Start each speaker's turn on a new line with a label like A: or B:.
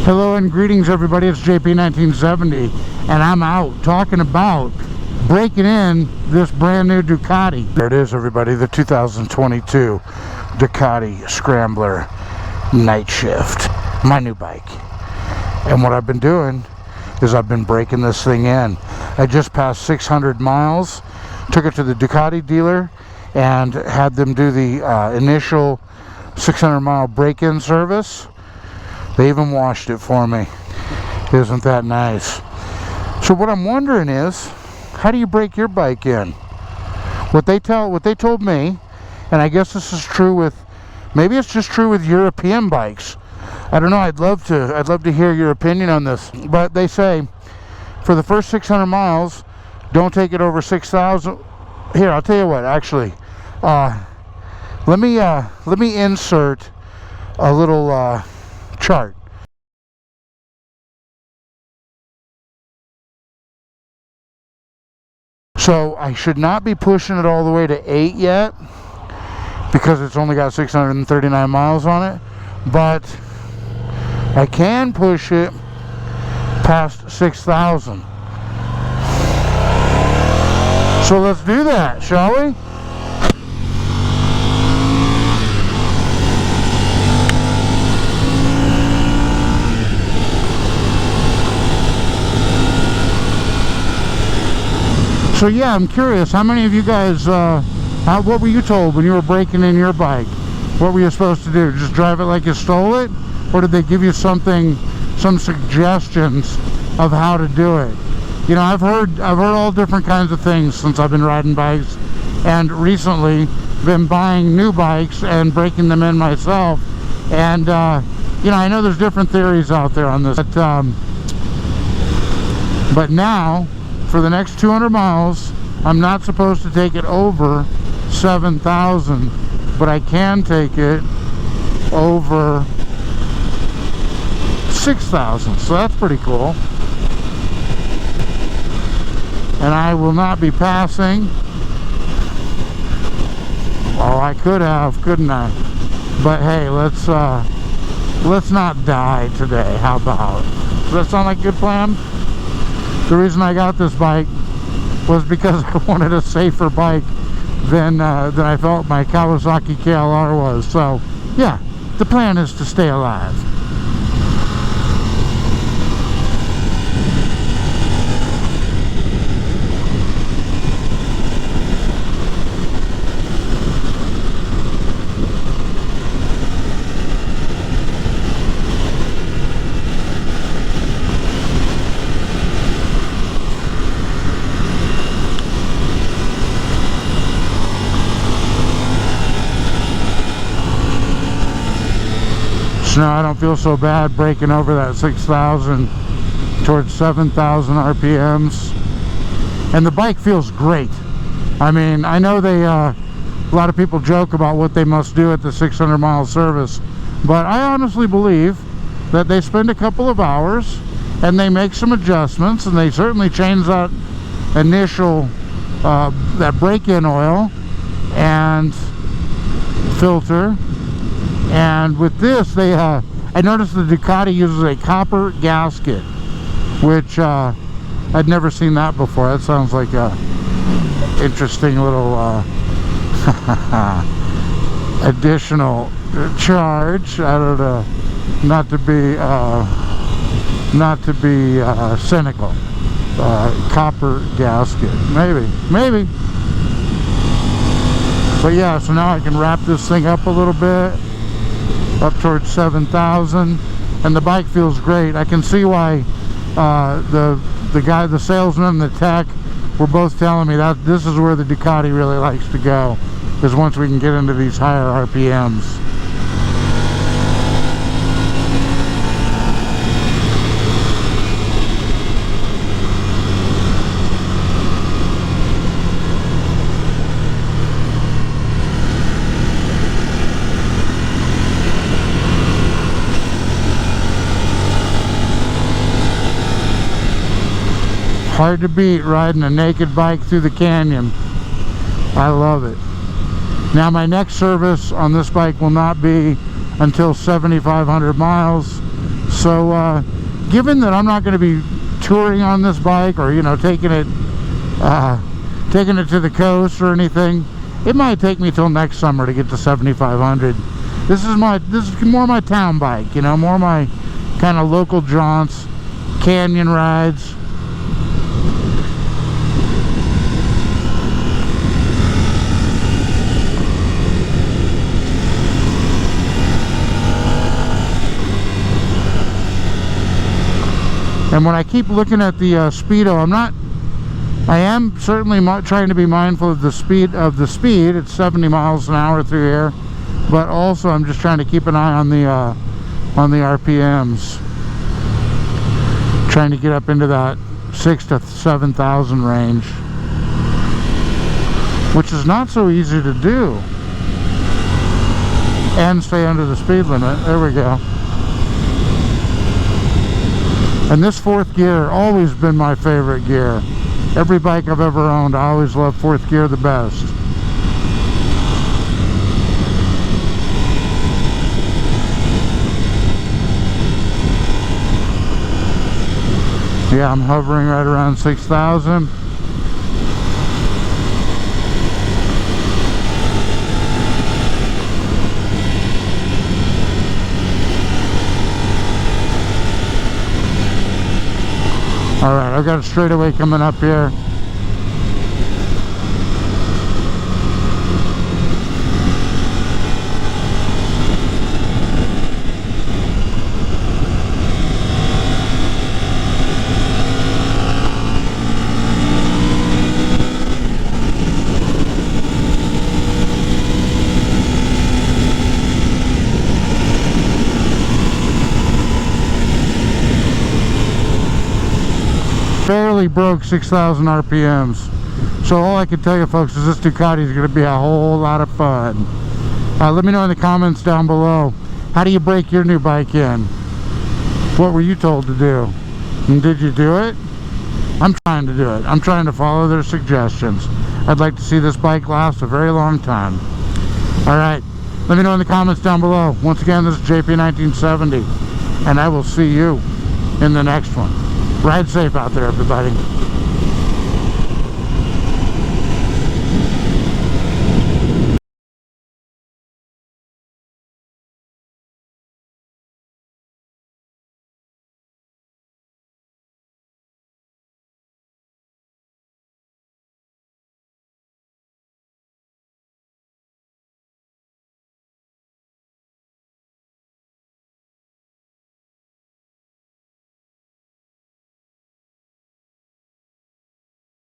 A: Hello and greetings everybody, it's JP1970 and I'm out talking about breaking in this brand new Ducati. There it is everybody, the 2022 Ducati Scrambler NightShift, my new bike. And what I've been doing is I've been breaking this thing in. I just passed 600 miles, took it to the Ducati dealer and had them do the initial 600 mile break-in service. They even washed it for me. Isn't that nice? So what I'm wondering is, how do you break your bike in? What they told me, and I guess this is true with, maybe it's just true with European bikes. I don't know. I'd love to hear your opinion on this. But they say, for the first 600 miles, don't take it over 6,000. Here, I'll tell you what. Actually, let me insert a little chart. So I should not be pushing it all the way to 8 yet because it's only got 639 miles on it, but I can push it past 6,000. So let's do that, shall we? So yeah, I'm curious, how many of you guys, what were you told when you were breaking in your bike? What were you supposed to do? Just drive it like you stole it? Or did they give you some suggestions of how to do it? You know, I've heard all different kinds of things since I've been riding bikes, and recently been buying new bikes and breaking them in myself. And you know, I know there's different theories out there on this, but now, for the next 200 miles, I'm not supposed to take it over 7,000, but I can take it over 6,000, so that's pretty cool. And I will not be passing. Oh, I could have, couldn't I? But hey, let's not die today. How about? Does that sound like a good plan? The reason I got this bike was because I wanted a safer bike than I felt my Kawasaki KLR was. So yeah, the plan is to stay alive. So now I don't feel so bad breaking over that 6,000 towards 7,000 RPMs, and the bike feels great. I mean, I know a lot of people joke about what they must do at the 600 mile service, but I honestly believe that they spend a couple of hours and they make some adjustments, and they certainly change that initial that break-in oil and filter. And with this, I noticed the Ducati uses a copper gasket, which I'd never seen that before. That sounds like a interesting little additional charge. I don't know, not to be cynical. Copper gasket, maybe. But yeah, so now I can wrap this thing up a little bit, up towards 7,000, and the bike feels great. I can see why the guy, the salesman and the tech were both telling me that this is where the Ducati really likes to go, is once we can get into these higher RPMs. Hard to beat riding a naked bike through the canyon. I love it. Now my next service on this bike will not be until 7,500 miles, So given that I'm not going to be touring on this bike, or you know, taking it to the coast or anything, it might take me till next summer to get to 7,500. This is more my town bike, you know, more my kind of local jaunts, canyon rides. And when I keep looking at the speedo, I am certainly trying to be mindful of the speed. It's 70 miles an hour through here, but also I'm just trying to keep an eye on the RPMs, trying to get up into that 6,000 to 7,000 range, which is not so easy to do, and stay under the speed limit. There we go. And this fourth gear, always been my favorite gear. Every bike I've ever owned, I always loved fourth gear the best. Yeah, I'm hovering right around 6,000. Alright, I've got a straightaway coming up here. Barely broke 6,000 RPMs. So all I can tell you, folks, is this Ducati is going to be a whole lot of fun. Let me know in the comments down below, how do you break your new bike in? What were you told to do? And did you do it? I'm trying to do it. I'm trying to follow their suggestions. I'd like to see this bike last a very long time. Alright, let me know in the comments down below. Once again, this is JP 1970, and I will see you in the next one. Ride safe out there, everybody.